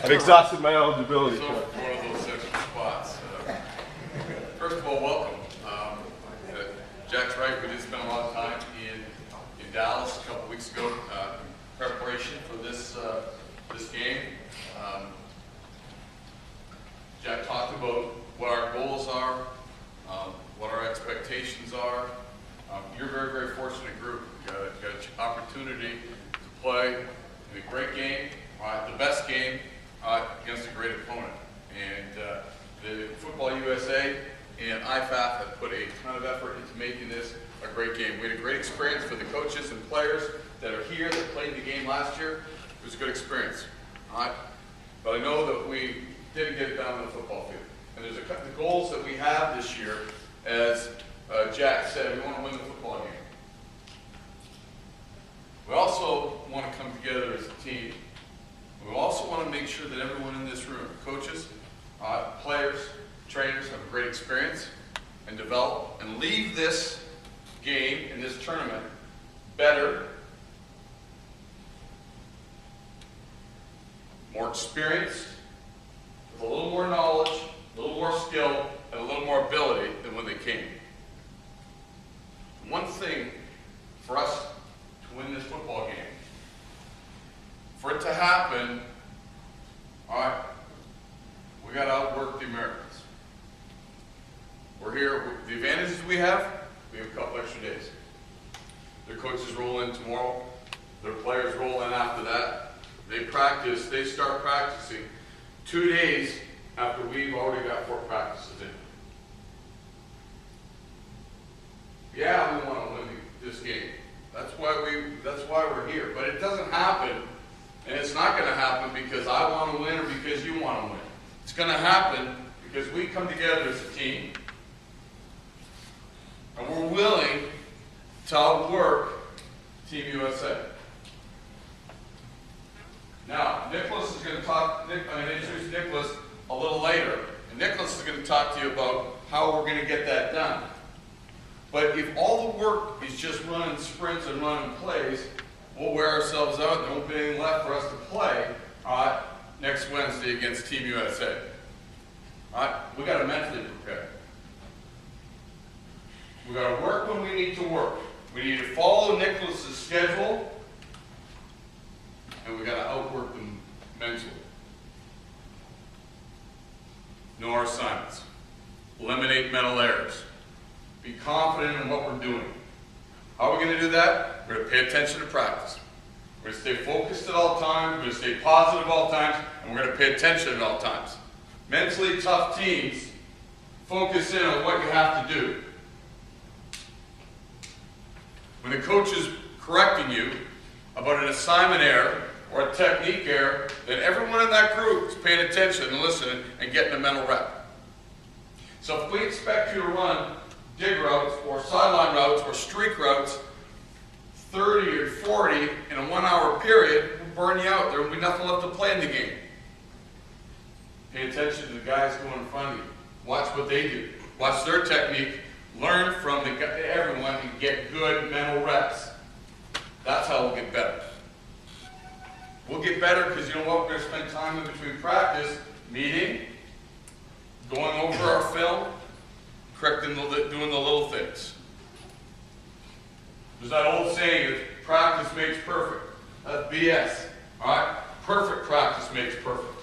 I've exhausted my eligibility. So for one of those central spots. First of all, welcome. Jack's right, we did spend a lot of time in Dallas a couple weeks ago in preparation for this game. Jack talked about what our goals are, what our expectations are. You're a very, very fortunate group. You got an opportunity to play in a great game, the best game against a great opponent. And the Football USA and IFAF have put a ton of effort into making this a great game. We had a great experience for the coaches and players that are here that played the game last year. It was a good experience. But I know that we didn't get it down on the football field. And there's the goals that we have this year, as Jack said, we want to win the football game. We also want to come together as a team. We also want to make sure that everyone in this room, coaches, players, trainers, have a great experience and develop and leave this game and this tournament better, more experienced, with a little more knowledge, a little more skill, and a little more ability than when they came. One thing for us to win this football game, for it to happen, we got to outwork the Americans. We're here, the advantages we have a couple extra days. Their coaches roll in tomorrow, their players roll in after that. They practice, they start practicing 2 days after we've already got 4 practices in. Yeah, we want to win this game. That's why we're here. But it doesn't happen, and it's not going to happen because I want to win or because you want to win. It's going to happen because we come together as a team, and we're willing to outwork Team USA. Now, Nicholas is going to talk, I'm going to introduce Nicholas a little later, and Nicholas is going to talk to you about how we're going to get that done. But if all the work is just running sprints and running plays, we'll wear ourselves out and there won't be anything left for us to play next Wednesday against Team USA. We got to mentally prepare. We got to work when we need to work. We need to follow Nicholas's schedule, and we got to outwork them mentally. Know our assignments. Eliminate mental errors. Be confident in what we're doing. How are we going to do that? We're going to pay attention to practice. We're going to stay focused at all times. We're going to stay positive at all times, and we're going to pay attention at all times. Mentally tough teams focus in on what you have to do. When the coach is correcting you about an assignment error or a technique error, then everyone in that group is paying attention and listening and getting a mental rep. So if we expect you to run dig routes or sideline routes or streak routes 30 or 40 in a 1 hour period, we'll burn you out. There will be nothing left to play in the game. Pay attention to the guys going in front of you. Watch what they do. Watch their technique. Learn from everyone and get good mental reps. That's how we'll get better. We'll get better because you know what? We're going to spend time in between practice, meeting, going over our film, correcting, doing the little things. There's that old saying that practice makes perfect. That's BS. All right? Perfect practice makes perfect.